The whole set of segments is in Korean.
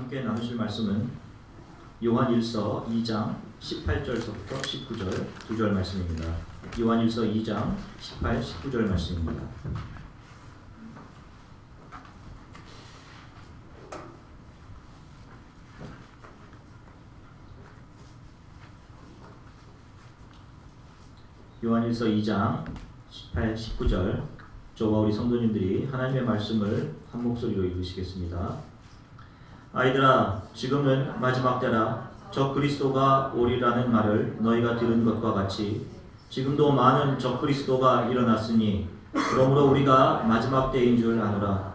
함께 나누실 말씀은 요한일서 2장 18절서부터 19절 2절 말씀입니다. 요한일서 2장 18, 19절 말씀입니다. 요한일서 2장 18, 19절 저와 우리 성도님들이 하나님의 말씀을 한 목소리로 읽으시겠습니다. 아이들아, 지금은 마지막 때라. 저 그리스도가 오리라는 말을 너희가 들은 것과 같이 지금도 많은 저 그리스도가 일어났으니 그러므로 우리가 마지막 때인 줄 아노라.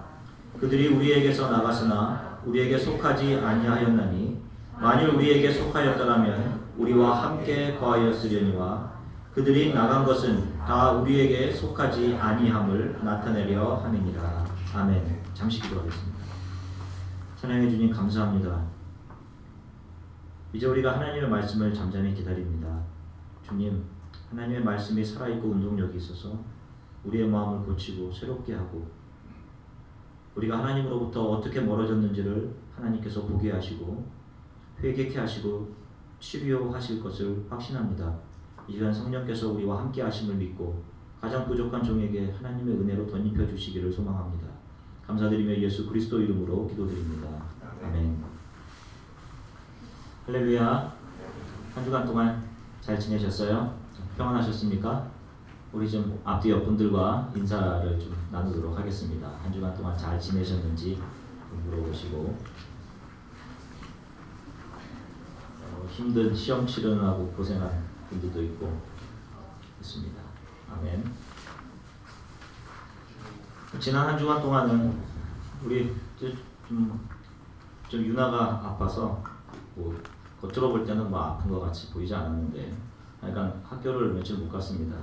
그들이 우리에게서 나갔으나 우리에게 속하지 아니하였나니 만일 우리에게 속하였더라면 우리와 함께 거하였으려니와 그들이 나간 것은 다 우리에게 속하지 아니함을 나타내려 함이니라. 아멘. 잠시 기도하겠습니다. 사랑해 주님 감사합니다. 이제 우리가 하나님의 말씀을 잠잠히 기다립니다. 주님, 하나님의 말씀이 살아있고 운동력이 있어서 우리의 마음을 고치고 새롭게 하고 우리가 하나님으로부터 어떻게 멀어졌는지를 하나님께서 보게 하시고 회개케 하시고 치료하실 것을 확신합니다. 이 시간 성령께서 우리와 함께 하심을 믿고 가장 부족한 종에게 하나님의 은혜로 덧입혀 주시기를 소망합니다. 감사드리며 예수 그리스도 이름으로 기도드립니다. 아멘. 할렐루야. 한 주간 동안 잘 지내셨어요? 평안하셨습니까? 우리 좀 앞뒤 옆분들과 인사를 좀 나누도록 하겠습니다. 한 주간 동안 잘 지내셨는지 물어보시고 힘든 시험 치르느라고 고생한 분들도 있고 있습니다. 아멘. 지난 한 주간 동안은 우리 좀 유나가 아파서 뭐 겉으로 볼 때는 뭐 아픈 것 같이 보이지 않았는데 약간 학교를 며칠 못 갔습니다.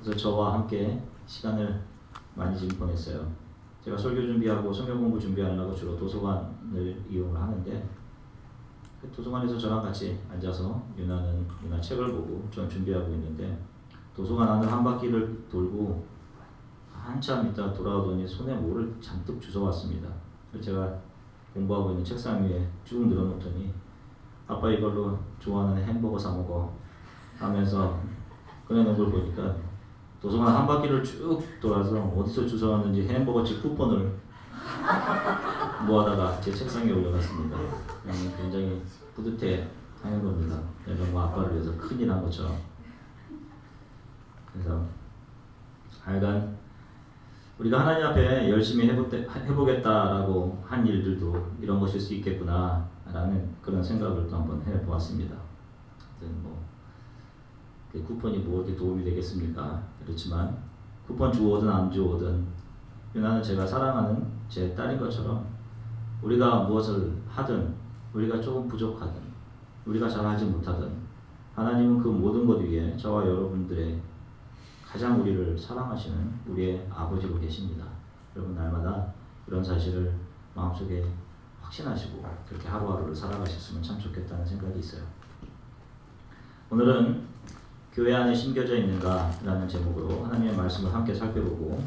그래서 저와 함께 시간을 많이 지금 보냈어요. 제가 설교 준비하고 성경 공부 준비하려고 주로 도서관을 이용을 하는데 그 도서관에서 저랑 같이 앉아서 유나 책을 보고 전 준비하고 있는데 도서관 안을 한 바퀴를 돌고 한참 있다 돌아오더니 손에 뭐를 잔뜩 주워왔습니다. 제가 공부하고 있는 책상 위에 쭉 늘어놓더니 아빠 이걸로 좋아하는 햄버거 사 먹어 하면서 꺼내놓은 걸 보니까 도서관 한 바퀴를 쭉 돌아서 어디서 주워왔는지 햄버거집 쿠폰을 모아다가 제 책상 위에 올려놨습니다. 굉장히 뿌듯해 하는 겁니다. 내가 뭐 아빠를 위해서 큰일 한 것처럼. 그래서 하여간 우리가 하나님 앞에 열심히 해보겠다라고 한 일들도 이런 것일 수 있겠구나 라는 그런 생각을 또 한번 해보았습니다. 뭐 그 쿠폰이 뭐 어떻게 도움이 되겠습니까? 그렇지만 쿠폰 주오든 안 주오든 유나는 제가 사랑하는 제 딸인 것처럼 우리가 무엇을 하든 우리가 조금 부족하든 우리가 잘하지 못하든 하나님은 그 모든 것 위에 저와 여러분들의 가장 우리를 사랑하시는 우리의 아버지로 계십니다. 여러분 날마다 이런 사실을 마음속에 확신하시고 그렇게 하루하루를 살아가셨으면 참 좋겠다는 생각이 있어요. 오늘은 교회 안에 심겨져 있는가 라는 제목으로 하나님의 말씀을 함께 살펴보고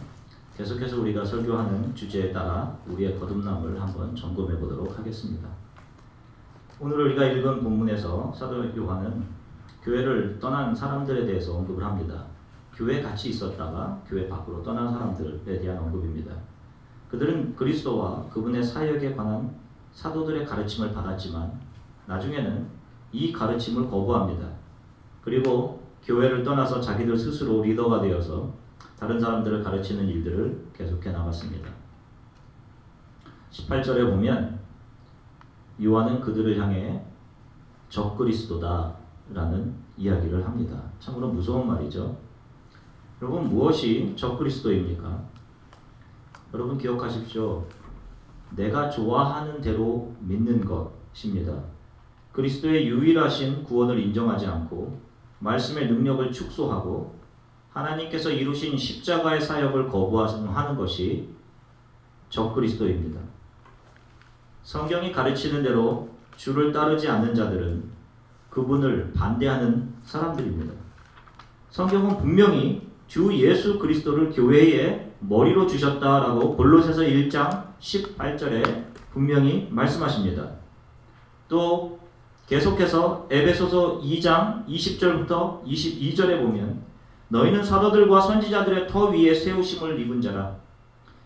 계속해서 우리가 설교하는 주제에 따라 우리의 거듭남을 한번 점검해 보도록 하겠습니다. 오늘 우리가 읽은 본문에서 사도 요한은 교회를 떠난 사람들에 대해서 언급을 합니다. 교회에 같이 있었다가 교회 밖으로 떠난 사람들에 대한 언급입니다. 그들은 그리스도와 그분의 사역에 관한 사도들의 가르침을 받았지만 나중에는 이 가르침을 거부합니다. 그리고 교회를 떠나서 자기들 스스로 리더가 되어서 다른 사람들을 가르치는 일들을 계속해 나갔습니다. 18절에 보면 요한은 그들을 향해 적그리스도다 라는 이야기를 합니다. 참으로 무서운 말이죠. 여러분 무엇이 적그리스도입니까? 여러분 기억하십시오. 내가 좋아하는 대로 믿는 것입니다. 그리스도의 유일하신 구원을 인정하지 않고 말씀의 능력을 축소하고 하나님께서 이루신 십자가의 사역을 거부하는 것이 적그리스도입니다. 성경이 가르치는 대로 주를 따르지 않는 자들은 그분을 반대하는 사람들입니다. 성경은 분명히 주 예수 그리스도를 교회의 머리로 주셨다라고 골로새서 1장 18절에 분명히 말씀하십니다. 또 계속해서 에베소서 2장 20절부터 22절에 보면 너희는 사도들과 선지자들의 터 위에 세우심을 입은 자라.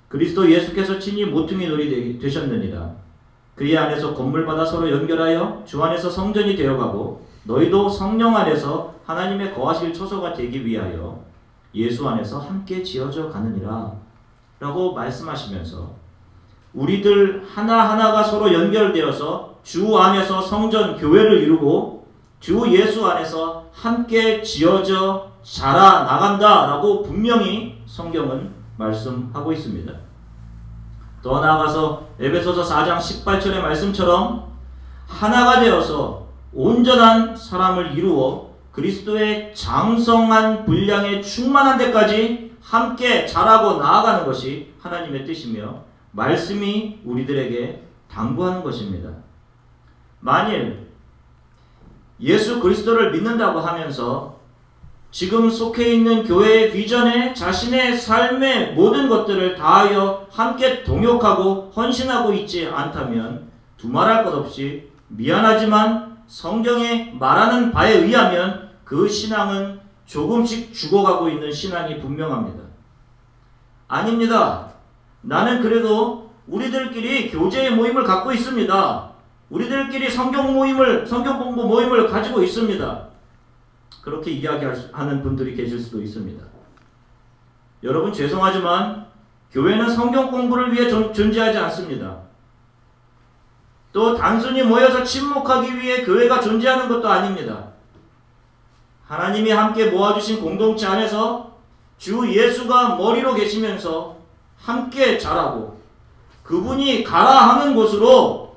그리스도 예수께서 친히 모퉁이 돌이 되셨느니라. 그의 안에서 건물마다 서로 연결하여 주 안에서 성전이 되어가고 너희도 성령 안에서 하나님의 거하실 처소가 되기 위하여 예수 안에서 함께 지어져 가느니라 라고 말씀하시면서 우리들 하나하나가 서로 연결되어서 주 안에서 성전 교회를 이루고 주 예수 안에서 함께 지어져 자라나간다 라고 분명히 성경은 말씀하고 있습니다. 더 나아가서 에베소서 4장 18절의 말씀처럼 하나가 되어서 온전한 사람을 이루어 그리스도의 장성한 분량에 충만한 데까지 함께 자라고 나아가는 것이 하나님의 뜻이며 말씀이 우리들에게 당부하는 것입니다. 만일 예수 그리스도를 믿는다고 하면서 지금 속해 있는 교회의 비전에 자신의 삶의 모든 것들을 다하여 함께 동역하고 헌신하고 있지 않다면 두말할 것 없이 미안하지만 성경에 말하는 바에 의하면 그 신앙은 조금씩 죽어가고 있는 신앙이 분명합니다. 아닙니다. 나는 그래도 우리들끼리 교제의 모임을 갖고 있습니다. 우리들끼리 성경 공부 모임을 가지고 있습니다. 그렇게 이야기하는 분들이 계실 수도 있습니다. 여러분 죄송하지만 교회는 성경 공부를 위해 존재하지 않습니다. 또 단순히 모여서 친목하기 위해 교회가 존재하는 것도 아닙니다. 하나님이 함께 모아주신 공동체 안에서 주 예수가 머리로 계시면서 함께 자라고 그분이 가라 하는 곳으로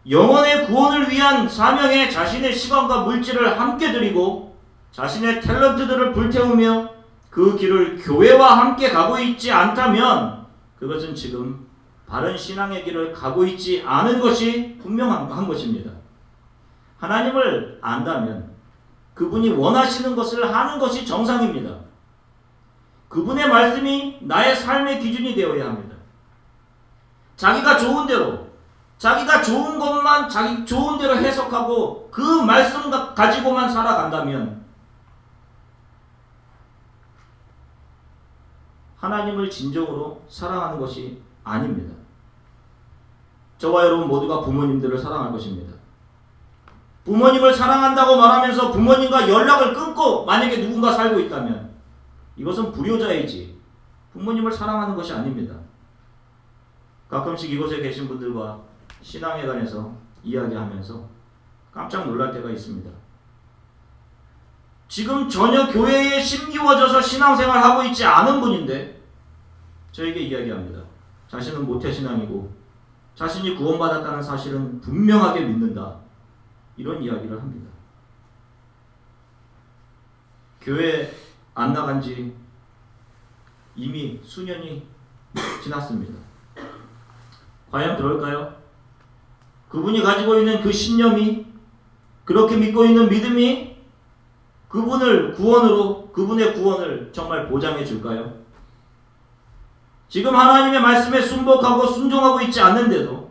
영혼의 구원을 위한 사명에 자신의 시간과 물질을 함께 드리고 자신의 탤런트들을 불태우며 그 길을 교회와 함께 가고 있지 않다면 그것은 지금 바른 신앙의 길을 가고 있지 않은 것이 분명한 것입니다. 하나님을 안다면 그분이 원하시는 것을 하는 것이 정상입니다. 그분의 말씀이 나의 삶의 기준이 되어야 합니다. 자기가 좋은 대로 자기가 좋은 것만 자기 좋은 대로 해석하고 그 말씀 가지고만 살아간다면 하나님을 진정으로 사랑하는 것이 아닙니다. 저와 여러분 모두가 부모님들을 사랑할 것입니다. 부모님을 사랑한다고 말하면서 부모님과 연락을 끊고 만약에 누군가 살고 있다면 이것은 불효자이지 부모님을 사랑하는 것이 아닙니다. 가끔씩 이곳에 계신 분들과 신앙에 관해서 이야기하면서 깜짝 놀랄 때가 있습니다. 지금 전혀 교회에 심기워져서 신앙생활하고 있지 않은 분인데 저에게 이야기합니다. 자신은 모태신앙이고 자신이 구원받았다는 사실은 분명하게 믿는다. 이런 이야기를 합니다. 교회 안 나간 지 이미 수년이 지났습니다. 과연 그럴까요? 그분이 가지고 있는 그 신념이 그렇게 믿고 있는 믿음이 그분의 구원을 정말 보장해 줄까요? 지금 하나님의 말씀에 순복하고 순종하고 있지 않는데도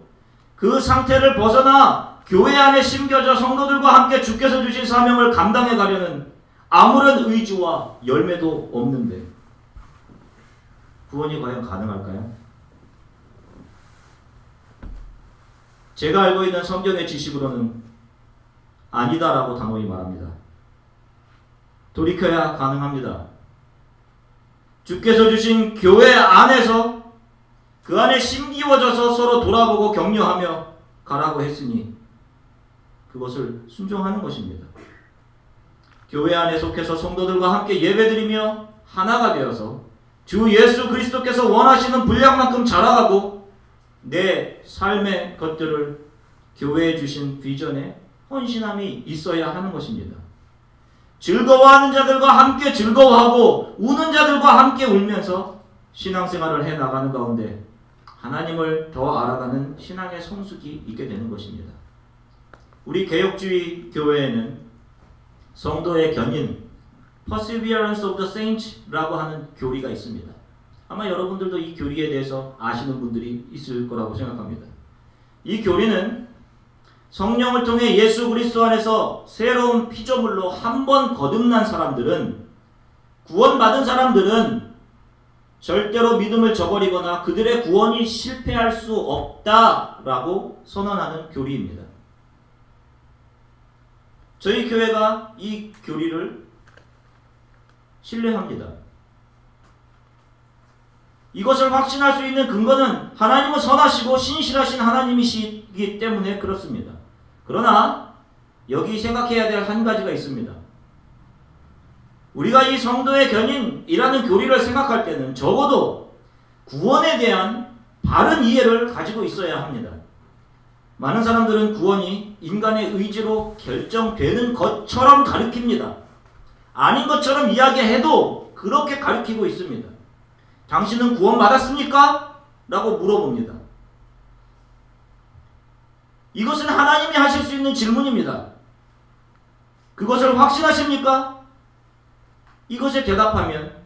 그 상태를 벗어나 교회 안에 심겨져 성도들과 함께 주께서 주신 사명을 감당해 가려는 아무런 의지와 열매도 없는데 구원이 과연 가능할까요? 제가 알고 있는 성경의 지식으로는 아니다라고 단호히 말합니다. 돌이켜야 가능합니다. 주께서 주신 교회 안에서 그 안에 심기워져서 서로 돌아보고 격려하며 가라고 했으니 그것을 순종하는 것입니다. 교회 안에 속해서 성도들과 함께 예배드리며 하나가 되어서 주 예수 그리스도께서 원하시는 분량만큼 자라가고 내 삶의 것들을 교회에 주신 비전에 헌신함이 있어야 하는 것입니다. 즐거워하는 자들과 함께 즐거워하고 우는 자들과 함께 울면서 신앙생활을 해나가는 가운데 하나님을 더 알아가는 신앙의 성숙이 있게 되는 것입니다. 우리 개혁주의 교회에는 성도의 견인 Perseverance of the Saints라고 하는 교리가 있습니다. 아마 여러분들도 이 교리에 대해서 아시는 분들이 있을 거라고 생각합니다. 이 교리는 성령을 통해 예수 그리스도 안에서 새로운 피조물로 한 번 거듭난 사람들은, 구원받은 사람들은 절대로 믿음을 저버리거나 그들의 구원이 실패할 수 없다라고 선언하는 교리입니다. 저희 교회가 이 교리를 신뢰합니다. 이것을 확신할 수 있는 근거는 하나님은 선하시고 신실하신 하나님이시기 때문에 그렇습니다. 그러나 여기 생각해야 될 한 가지가 있습니다. 우리가 이 성도의 견인이라는 교리를 생각할 때는 적어도 구원에 대한 바른 이해를 가지고 있어야 합니다. 많은 사람들은 구원이 인간의 의지로 결정되는 것처럼 가르칩니다. 아닌 것처럼 이야기해도 그렇게 가르치고 있습니다. 당신은 구원받았습니까? 라고 물어봅니다. 이것은 하나님이 하실 수 있는 질문입니다. 그것을 확신하십니까? 이것에 대답하면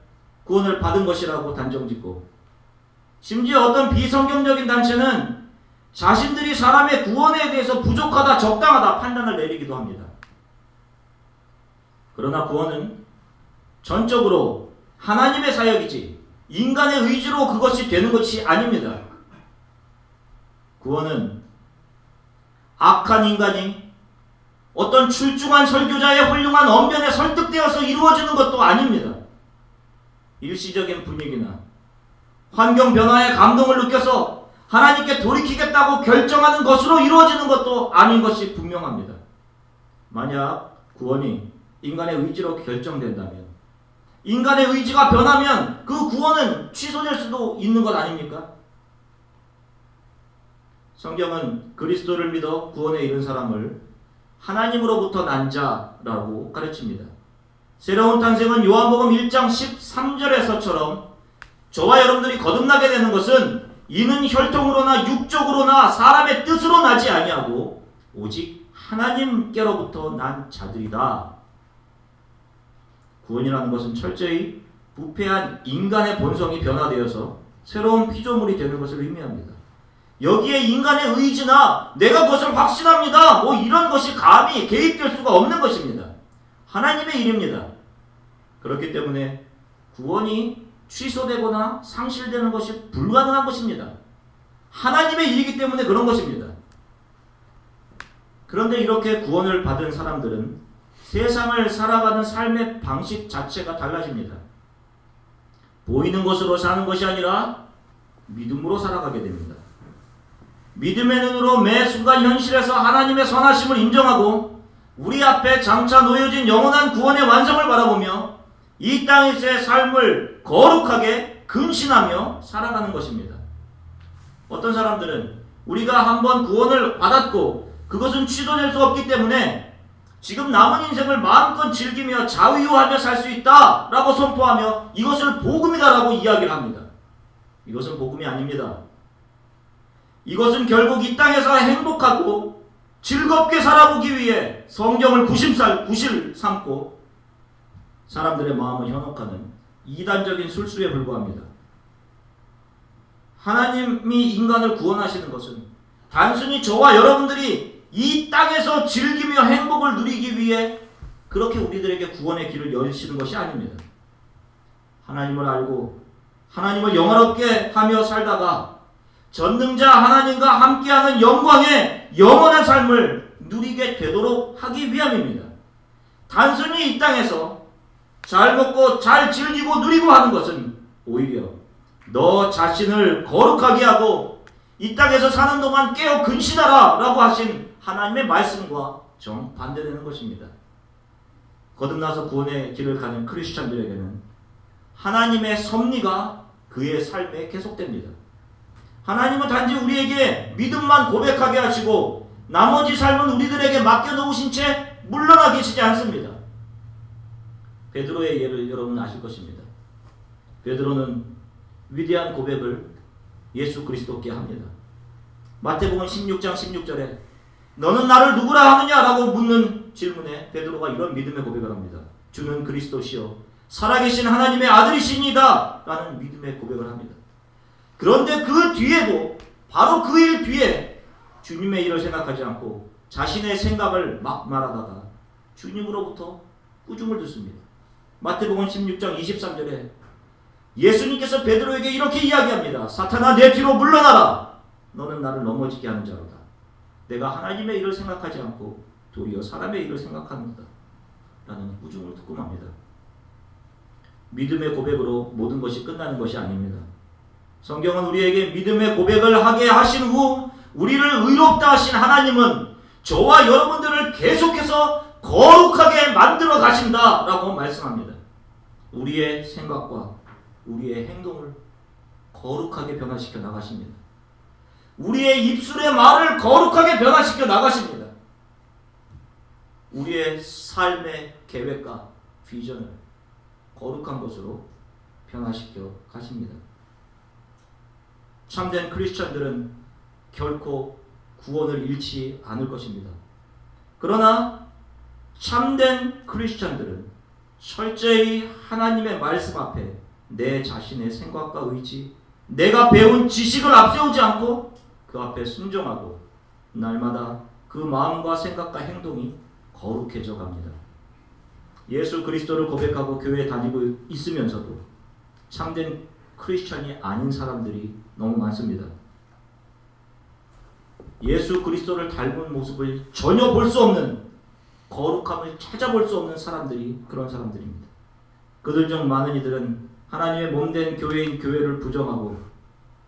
구원을 받은 것이라고 단정짓고, 심지어 어떤 비성경적인 단체는 자신들이 사람의 구원에 대해서 부족하다, 적당하다 판단을 내리기도 합니다. 그러나 구원은 전적으로 하나님의 사역이지 인간의 의지로 그것이 되는 것이 아닙니다. 구원은 악한 인간이 어떤 출중한 설교자의 훌륭한 언변에 설득되어서 이루어지는 것도 아닙니다. 일시적인 분위기나 환경 변화에 감동을 느껴서 하나님께 돌이키겠다고 결정하는 것으로 이루어지는 것도 아닌 것이 분명합니다. 만약 구원이 인간의 의지로 결정된다면, 인간의 의지가 변하면 그 구원은 취소될 수도 있는 것 아닙니까? 성경은 그리스도를 믿어 구원에 이른 사람을 하나님으로부터 난 자라고 가르칩니다. 새로운 탄생은 요한복음 1장 13절에서처럼 저와 여러분들이 거듭나게 되는 것은 이는 혈통으로나 육적으로나 사람의 뜻으로 나지 아니하고 오직 하나님께로부터 난 자들이다. 구원이라는 것은 철저히 부패한 인간의 본성이 변화되어서 새로운 피조물이 되는 것을 의미합니다. 여기에 인간의 의지나 내가 그것을 확신합니다, 이런 것이 감히 개입될 수가 없는 것입니다. 하나님의 일입니다. 그렇기 때문에 구원이 취소되거나 상실되는 것이 불가능한 것입니다. 하나님의 일이기 때문에 그런 것입니다. 그런데 이렇게 구원을 받은 사람들은 세상을 살아가는 삶의 방식 자체가 달라집니다. 보이는 것으로 사는 것이 아니라 믿음으로 살아가게 됩니다. 믿음의 눈으로 매 순간 현실에서 하나님의 선하심을 인정하고 우리 앞에 장차 놓여진 영원한 구원의 완성을 바라보며 이 땅에서의 삶을 거룩하게 근신하며 살아가는 것입니다. 어떤 사람들은 우리가 한번 구원을 받았고 그것은 취소될 수 없기 때문에 지금 남은 인생을 마음껏 즐기며 자유하며 살 수 있다 라고 선포하며 이것을 복음이다 라고 이야기를 합니다. 이것은 복음이 아닙니다. 이것은 결국 이 땅에서 행복하고 즐겁게 살아보기 위해 성경을 구실 삼고 사람들의 마음을 현혹하는 이단적인 술수에 불과합니다. 하나님이 인간을 구원하시는 것은 단순히 저와 여러분들이 이 땅에서 즐기며 행복을 누리기 위해 그렇게 우리들에게 구원의 길을 여시는 것이 아닙니다. 하나님을 알고 하나님을 영화롭게 하며 살다가 전능자 하나님과 함께하는 영광의 영원한 삶을 누리게 되도록 하기 위함입니다. 단순히 이 땅에서 잘 먹고 잘 즐기고 누리고 하는 것은 오히려 너 자신을 거룩하게 하고 이 땅에서 사는 동안 깨어 근신하라 라고 하신 하나님의 말씀과 정반대되는 것입니다. 거듭나서 구원의 길을 가는 크리스찬들에게는 하나님의 섭리가 그의 삶에 계속됩니다. 하나님은 단지 우리에게 믿음만 고백하게 하시고 나머지 삶은 우리들에게 맡겨놓으신 채 물러나 계시지 않습니다. 베드로의 예를 여러분은 아실 것입니다. 베드로는 위대한 고백을 예수 그리스도께 합니다. 마태복음 16장 16절에 너는 나를 누구라 하느냐 라고 묻는 질문에 베드로가 이런 믿음의 고백을 합니다. 주는 그리스도시요 살아계신 하나님의 아들이시니다 라는 믿음의 고백을 합니다. 그런데 그 뒤에도 바로 그 일 뒤에 주님의 일을 생각하지 않고 자신의 생각을 막 말하다가 주님으로부터 꾸중을 듣습니다. 마태복음 16장 23절에 예수님께서 베드로에게 이렇게 이야기합니다. 사탄아, 내 뒤로 물러나라. 너는 나를 넘어지게 하는 자로다. 내가 하나님의 일을 생각하지 않고 도리어 사람의 일을 생각하는다. 라는 꾸중을 듣고 맙니다. 믿음의 고백으로 모든 것이 끝나는 것이 아닙니다. 성경은 우리에게 믿음의 고백을 하게 하신 후 우리를 의롭다 하신 하나님은 저와 여러분들을 계속해서 거룩하게 만들어 가신다 라고 말씀합니다. 우리의 생각과 우리의 행동을 거룩하게 변화시켜 나가십니다. 우리의 입술의 말을 거룩하게 변화시켜 나가십니다. 우리의 삶의 계획과 비전을 거룩한 것으로 변화시켜 가십니다. 참된 크리스천들은 결코 구원을 잃지 않을 것입니다. 그러나 참된 크리스천들은 철저히 하나님의 말씀 앞에 내 자신의 생각과 의지, 내가 배운 지식을 앞세우지 않고 그 앞에 순종하고 날마다 그 마음과 생각과 행동이 거룩해져 갑니다. 예수 그리스도를 고백하고 교회에 다니고 있으면서도 참된 크리스천이 아닌 사람들이 너무 많습니다. 예수 그리스도를 닮은 모습을 전혀 볼 수 없는, 거룩함을 찾아볼 수 없는 사람들이 그런 사람들입니다. 그들 중 많은 이들은 하나님의 몸된 교회인 교회를 부정하고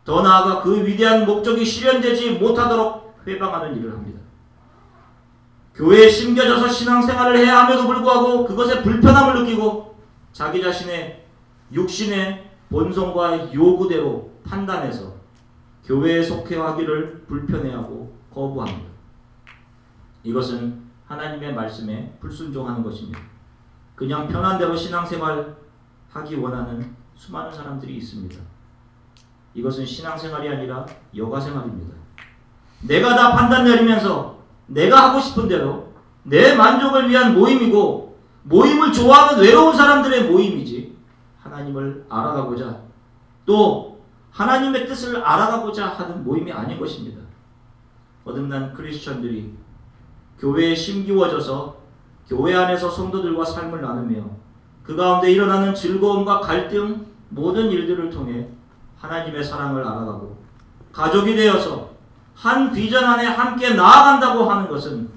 더 나아가 그 위대한 목적이 실현되지 못하도록 회방하는 일을 합니다. 교회에 심겨져서 신앙생활을 해야 함에도 불구하고 그것에 불편함을 느끼고 자기 자신의 육신의 본성과 요구대로 판단해서 교회에 속해하기를 불편해하고 거부합니다. 이것은 하나님의 말씀에 불순종하는 것입니다. 그냥 편한 대로 신앙생활 하기 원하는 수많은 사람들이 있습니다. 이것은 신앙생활이 아니라 여가생활입니다. 내가 다 판단 내리면서 내가 하고 싶은 대로 내 만족을 위한 모임이고 모임을 좋아하는 외로운 사람들의 모임이지 하나님을 알아가고자 또 하나님의 뜻을 알아가고자 하는 모임이 아닌 것입니다. 거듭난 크리스천들이 교회에 심기워져서 교회 안에서 성도들과 삶을 나누며 그 가운데 일어나는 즐거움과 갈등 모든 일들을 통해 하나님의 사랑을 알아가고 가족이 되어서 한 비전 안에 함께 나아간다고 하는 것은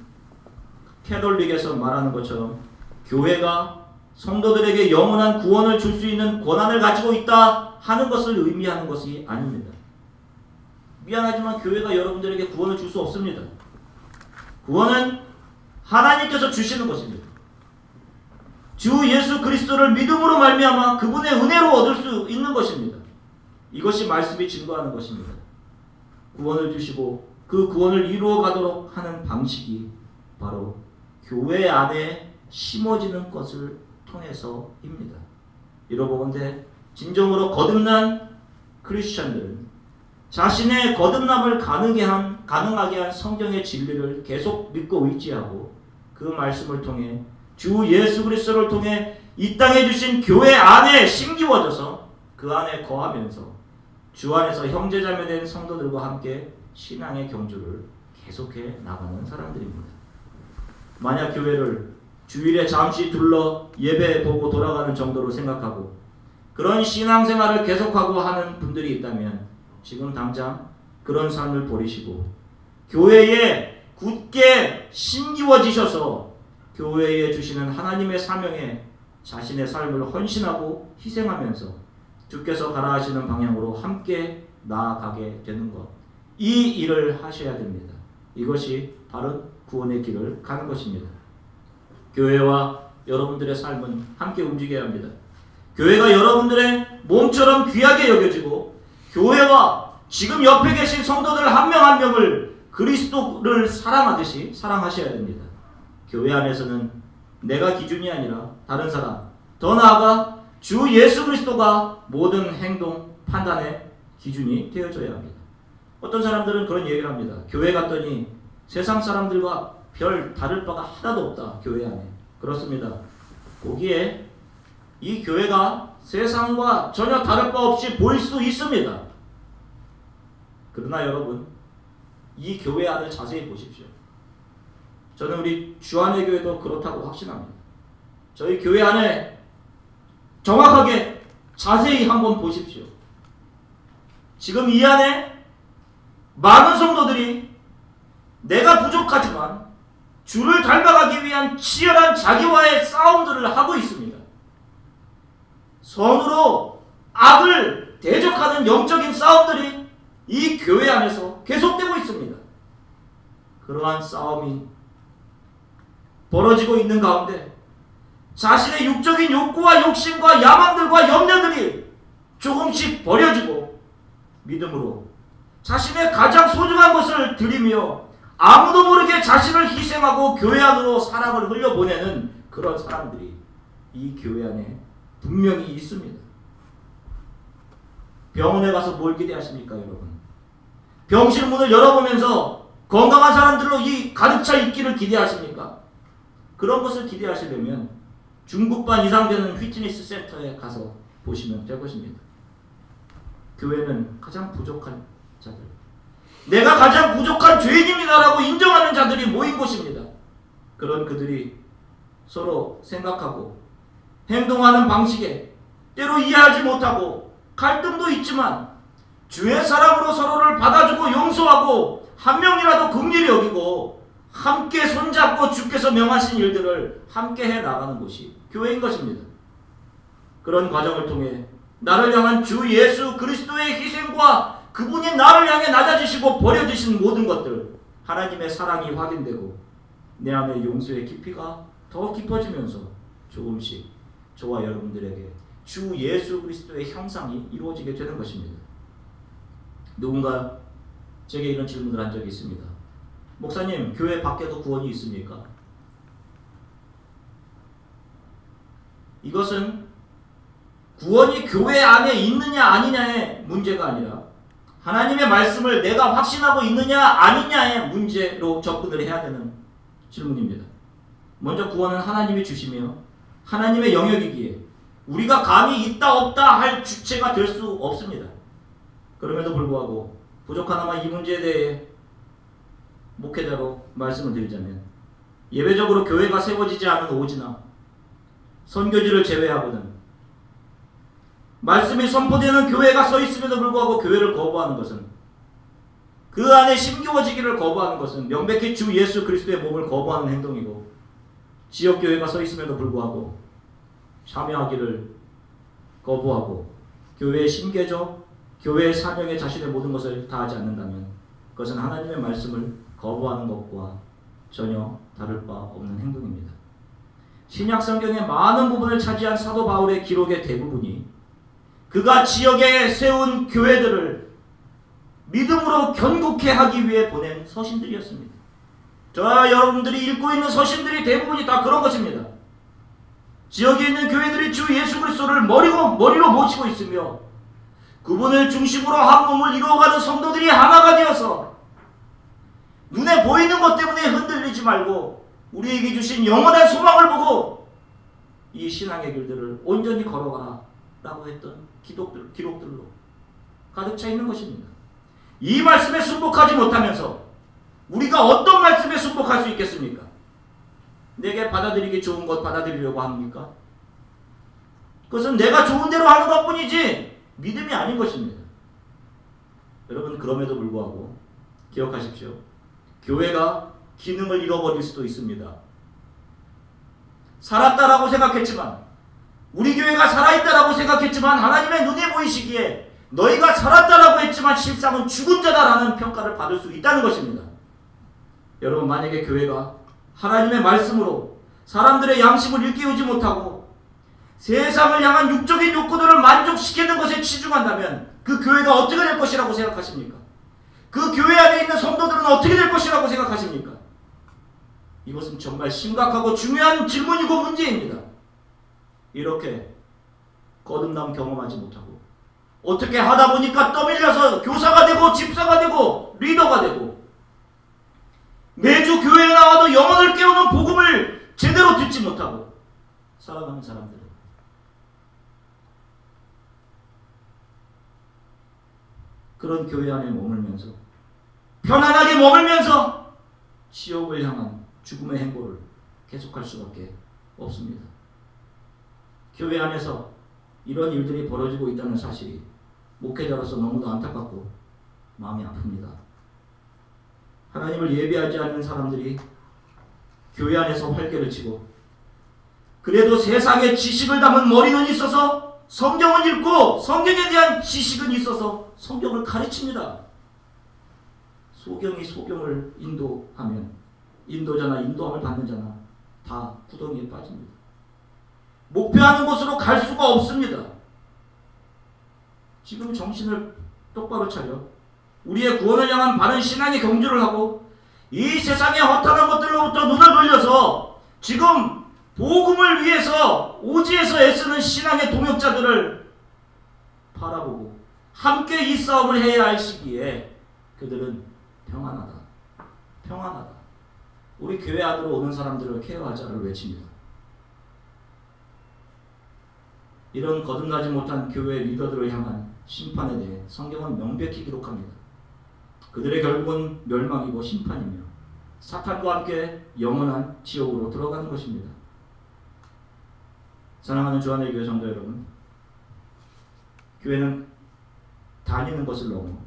캐톨릭에서 말하는 것처럼 교회가 성도들에게 영원한 구원을 줄 수 있는 권한을 가지고 있다 하는 것을 의미하는 것이 아닙니다. 미안하지만 교회가 여러분들에게 구원을 줄 수 없습니다. 구원은 하나님께서 주시는 것입니다. 주 예수 그리스도를 믿음으로 말미암아 그분의 은혜로 얻을 수 있는 것입니다. 이것이 말씀이 증거하는 것입니다. 구원을 주시고 그 구원을 이루어 가도록 하는 방식이 바로 교회 안에 심어지는 것을 통해서입니다. 이러보건대 진정으로 거듭난 크리스천들은 자신의 거듭남을 가능하게 한 성경의 진리를 계속 믿고 의지하고 그 말씀을 통해 주 예수 그리스도를 통해 이 땅에 주신 교회 안에 심기워져서 그 안에 거하면서 주 안에서 형제자매된 성도들과 함께 신앙의 경주를 계속해 나가는 사람들입니다. 만약 교회를 주일에 잠시 둘러 예배 보고 돌아가는 정도로 생각하고 그런 신앙생활을 계속하고 하는 분들이 있다면 지금 당장 그런 삶을 버리시고 교회에 굳게 심기워지셔서 교회에 주시는 하나님의 사명에 자신의 삶을 헌신하고 희생하면서 주께서 가라 하시는 방향으로 함께 나아가게 되는 것, 이 일을 하셔야 됩니다. 이것이 바른 구원의 길을 가는 것입니다. 교회와 여러분들의 삶은 함께 움직여야 합니다. 교회가 여러분들의 몸처럼 귀하게 여겨지고 교회와 지금 옆에 계신 성도들 한 명 한 명을 그리스도를 사랑하듯이 사랑하셔야 됩니다. 교회 안에서는 내가 기준이 아니라 다른 사람, 더 나아가 주 예수 그리스도가 모든 행동, 판단의 기준이 되어져야 합니다. 어떤 사람들은 그런 얘기를 합니다. 교회 갔더니 세상 사람들과 별 다를 바가 하나도 없다. 교회 안에. 그렇습니다. 거기에 이 교회가 세상과 전혀 다를 바 없이 보일 수 있습니다. 그러나 여러분, 이 교회 안을 자세히 보십시오. 저는 우리 주안의 교회도 그렇다고 확신합니다. 저희 교회 안에 정확하게 자세히 한번 보십시오. 지금 이 안에 많은 성도들이 내가 부족하지만 주를 닮아가기 위한 치열한 자기와의 싸움들을 하고 있습니다. 선으로 악을 대적하는 영적인 싸움들이 이 교회 안에서 계속되고 있습니다. 그러한 싸움이 벌어지고 있는 가운데 자신의 육적인 욕구와 욕심과 야망들과 염려들이 조금씩 버려지고 믿음으로 자신의 가장 소중한 것을 드리며 아무도 모르게 자신을 희생하고 교회 안으로 사랑을 흘려보내는 그런 사람들이 이 교회 안에 분명히 있습니다. 병원에 가서 뭘 기대하십니까, 여러분? 병실 문을 열어보면서 건강한 사람들로 이 가득 차 있기를 기대하십니까? 그런 것을 기대하시려면 중급반 이상 되는 휘트니스 센터에 가서 보시면 될 것입니다. 교회는 가장 부족한 자들, 내가 가장 부족한 죄인입니다라고 인정하는 자들이 모인 곳입니다. 그런 그들이 서로 생각하고 행동하는 방식에 때로 이해하지 못하고 갈등도 있지만 주의 사랑으로 서로를 받아주고 용서하고 한 명이라도 긍휼히 여기고 함께 손잡고 주께서 명하신 일들을 함께 해나가는 곳이 교회인 것입니다. 그런 과정을 통해 나를 향한 주 예수 그리스도의 희생과 그분이 나를 향해 낮아지시고 버려주신 모든 것들, 하나님의 사랑이 확인되고 내 안의 용서의 깊이가 더 깊어지면서 조금씩 저와 여러분들에게 주 예수 그리스도의 형상이 이루어지게 되는 것입니다. 누군가 제게 이런 질문을 한 적이 있습니다. 목사님, 교회 밖에도 구원이 있습니까? 이것은 구원이 교회 안에 있느냐 아니냐의 문제가 아니라 하나님의 말씀을 내가 확신하고 있느냐 아니냐의 문제로 접근을 해야 되는 질문입니다. 먼저 구원은 하나님이 주시며 하나님의 영역이기에 우리가 감히 있다 없다 할 주체가 될 수 없습니다. 그럼에도 불구하고 부족하나마 이 문제에 대해 목회자로 말씀을 드리자면, 예배적으로 교회가 세워지지 않은 오지나 선교지를 제외하고는 말씀이 선포되는 교회가 서 있음에도 불구하고 교회를 거부하는 것은, 그 안에 심겨워지기를 거부하는 것은 명백히 주 예수 그리스도의 몸을 거부하는 행동이고, 지역교회가 서 있음에도 불구하고 참여하기를 거부하고 교회에 심겨져 교회의 사명에 자신의 모든 것을 다하지 않는다면 그것은 하나님의 말씀을 거부하는 것과 전혀 다를 바 없는 행동입니다. 신약 성경의 많은 부분을 차지한 사도 바울의 기록의 대부분이 그가 지역에 세운 교회들을 믿음으로 견고케 하기 위해 보낸 서신들이었습니다. 저와 여러분들이 읽고 있는 서신들이 대부분이 다 그런 것입니다. 지역에 있는 교회들이 주 예수 그리스도를 머리로 모시고 있으며 그분을 중심으로 한 몸을 이루어가는 성도들이 하나가 되어서 눈에 보이는 것 때문에 흔들리지 말고 우리에게 주신 영원한 소망을 보고 이 신앙의 길들을 온전히 걸어가라 라고 했던 기록들로 가득 차 있는 것입니다. 이 말씀에 순복하지 못하면서 우리가 어떤 말씀에 순복할 수 있겠습니까? 내게 받아들이기 좋은 것 받아들이려고 합니까? 그것은 내가 좋은 대로 하는 것뿐이지 믿음이 아닌 것입니다. 여러분, 그럼에도 불구하고 기억하십시오. 교회가 기능을 잃어버릴 수도 있습니다. 살았다라고 생각했지만, 우리 교회가 살아있다라고 생각했지만 하나님의 눈이 보이시기에 너희가 살았다라고 했지만 실상은 죽은 자다라는 평가를 받을 수 있다는 것입니다. 여러분, 만약에 교회가 하나님의 말씀으로 사람들의 양심을 일깨우지 못하고 세상을 향한 육적인 욕구들을 만족시키는 것에 치중한다면 그 교회가 어떻게 될 것이라고 생각하십니까? 그 교회 안에 있는 성도들은 어떻게 될 것이라고 생각하십니까? 이것은 정말 심각하고 중요한 질문이고 문제입니다. 이렇게 거듭남 경험하지 못하고 어떻게 하다 보니까 떠밀려서 교사가 되고 집사가 되고 리더가 되고 매주 교회에 나와도 영혼을 깨우는 복음을 제대로 듣지 못하고 살아가는 사람들, 그런 교회 안에 머물면서 편안하게 머물면서 지옥을 향한 죽음의 행보를 계속할 수밖에 없습니다. 교회 안에서 이런 일들이 벌어지고 있다는 사실이 목회자로서 너무도 안타깝고 마음이 아픕니다. 하나님을 예배하지 않는 사람들이 교회 안에서 활개를 치고 그래도 세상에 지식을 담은 머리는 있어서 성경은 읽고 성경에 대한 지식은 있어서 성경을 가르칩니다. 소경이 소경을 인도하면 인도자나 인도함을 받는 자나 다 구덩이에 빠집니다. 목표하는 곳으로 갈 수가 없습니다. 지금 정신을 똑바로 차려 우리의 구원을 향한 바른 신앙의 경주를 하고 이 세상의 허탄한 것들로부터 눈을 돌려서 지금 복음을 위해서 오지에서 애쓰는 신앙의 동역자들을 바라보고 함께 이 싸움을 해야 할 시기에 그들은 평안하다. 평안하다. 우리 교회 안으로 오는 사람들을 케어하자를 외칩니다. 이런 거듭나지 못한 교회 리더들을 향한 심판에 대해 성경은 명백히 기록합니다. 그들의 결국은 멸망이고 심판이며 사탄과 함께 영원한 지옥으로 들어가는 것입니다. 사랑하는 주안의 교회 성도 여러분, 교회는 다니는 것을 넘어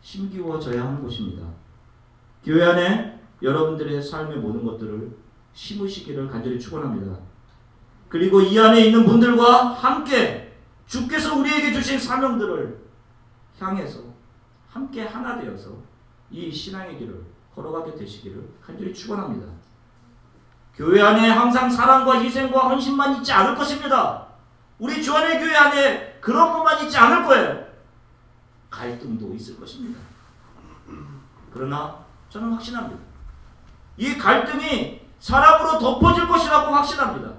심기워져야 하는 곳입니다. 교회 안에 여러분들의 삶의 모든 것들을 심으시기를 간절히 축원합니다. 그리고 이 안에 있는 분들과 함께 주께서 우리에게 주신 사명들을 향해서 함께 하나 되어서 이 신앙의 길을 걸어가게 되시기를 간절히 축원합니다. 교회 안에 항상 사랑과 희생과 헌신만 있지 않을 것입니다. 우리 주안의 교회 안에 그런 것만 있지 않을 거예요. 갈등도 있을 것입니다. 그러나 저는 확신합니다. 이 갈등이 사랑으로 덮어질 것이라고 확신합니다.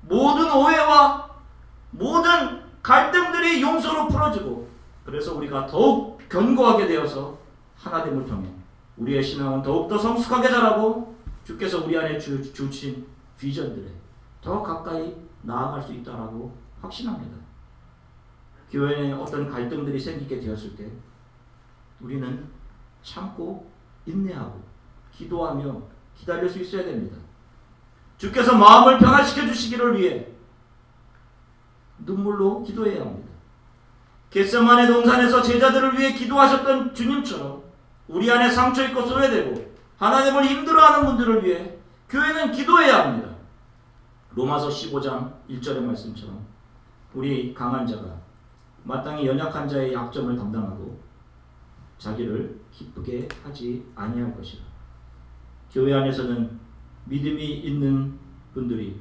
모든 오해와 모든 갈등들이 용서로 풀어지고 그래서 우리가 더욱 견고하게 되어서 하나됨을 통해 우리의 신앙은 더욱더 성숙하게 자라고 주께서 우리 안에 주신 비전들에 더 가까이 나아갈 수 있다고 확신합니다. 교회에 어떤 갈등들이 생기게 되었을 때 우리는 참고 인내하고 기도하며 기다릴 수 있어야 됩니다. 주께서 마음을 변화시켜 주시기를 위해 눈물로 기도해야 합니다. 겟세마네 동산에서 제자들을 위해 기도하셨던 주님처럼 우리 안에 상처 있고 소외되고 하나님을 힘들어하는 분들을 위해 교회는 기도해야 합니다. 로마서 15장 1절의 말씀처럼 우리 강한 자가 마땅히 연약한 자의 약점을 담당하고 자기를 기쁘게 하지 아니할 것이라. 교회 안에서는 믿음이 있는 분들이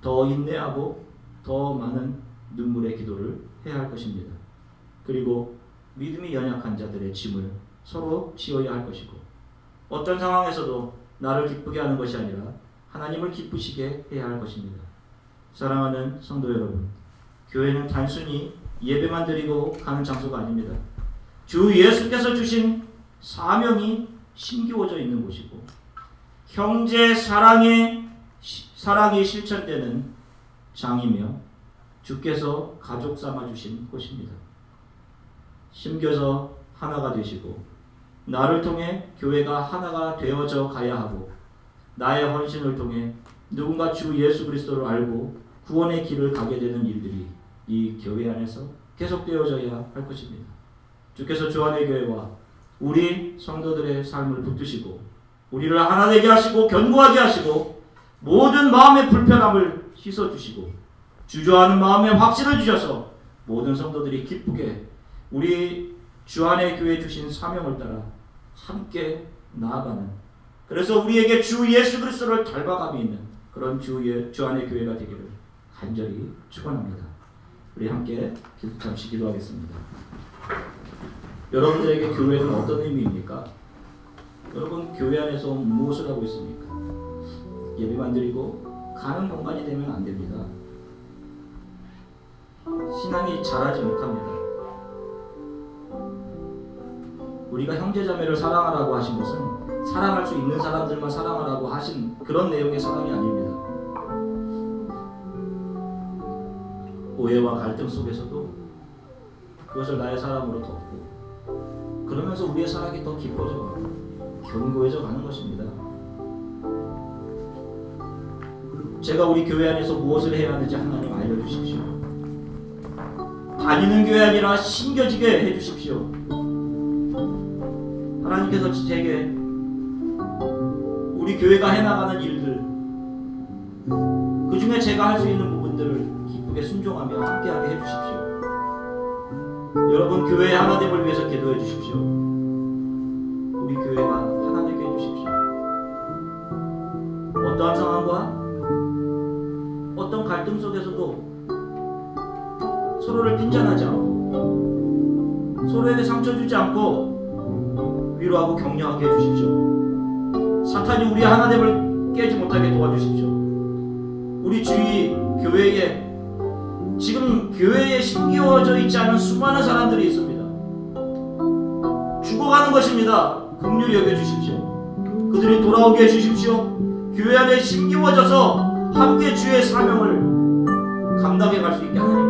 더 인내하고 더 많은 눈물의 기도를 해야 할 것입니다. 그리고 믿음이 연약한 자들의 짐을 서로 지어야 할 것이고 어떤 상황에서도 나를 기쁘게 하는 것이 아니라 하나님을 기쁘시게 해야 할 것입니다. 사랑하는 성도 여러분, 교회는 단순히 예배만 드리고 가는 장소가 아닙니다. 주 예수께서 주신 사명이 심기워져 있는 곳이고 형제 사랑이 실천되는 장이며 주께서 가족 삼아주신 곳입니다. 심겨서 하나가 되시고 나를 통해 교회가 하나가 되어져 가야 하고 나의 헌신을 통해 누군가 주 예수 그리스도를 알고 구원의 길을 가게 되는 일들이 이 교회 안에서 계속되어져야 할 것입니다. 주께서 주안의 교회와 우리 성도들의 삶을 붙드시고 우리를 하나 되게 하시고 견고하게 하시고 모든 마음의 불편함을 씻어주시고 주저하는 마음에 확신을 주셔서 모든 성도들이 기쁘게 우리 주안의 교회 주신 사명을 따라 함께 나아가는, 그래서 우리에게 주 예수 그리스도를 닮아감이 있는 그런 주안의 교회가 되기를 간절히 축원합니다. 우리 함께 잠시 기도하겠습니다. 여러분들에게 교회는 어떤 의미입니까? 여러분 교회 안에서 무엇을 하고 있습니까? 예배만 드리고 가는 공간이 되면 안 됩니다. 신앙이 자라지 못합니다. 우리가 형제자매를 사랑하라고 하신 것은 사랑할 수 있는 사람들만 사랑하라고 하신 그런 내용의 사랑이 아닙니다. 오해와 갈등 속에서도 그것을 나의 사랑으로 덮고 그러면서 우리의 사랑이 더 깊어져 견고해져 가는 것입니다. 제가 우리 교회 안에서 무엇을 해야 하는지 하나님 알려주십시오. 다니는 교회 아니라 심겨지게 해주십시오. 하나님께서 제게 우리 교회가 해나가는 일들, 그 중에 제가 할 수 있는 부분들을 기쁘게 순종하며 함께하게 해주십시오. 여러분, 교회의 하나됨을 위해서 기도해 주십시오. 우리 교회가 하나되게 해주십시오. 어떠한 상황과 어떤 갈등 속에서도 서로를 핀잔하지 않고 서로에게 상처 주지 않고 위로하고 격려하게 해주십시오. 사탄이 우리 하나됨을 깨지 못하게 도와주십시오. 우리 주위 교회에 지금 교회에 심기어져 있지 않은 수많은 사람들이 있습니다. 죽어가는 것입니다. 긍휼히 여겨주십시오. 그들이 돌아오게 해주십시오. 교회 안에 심기워져서 함께 주의 사명을 감당해 갈 수 있게 하나님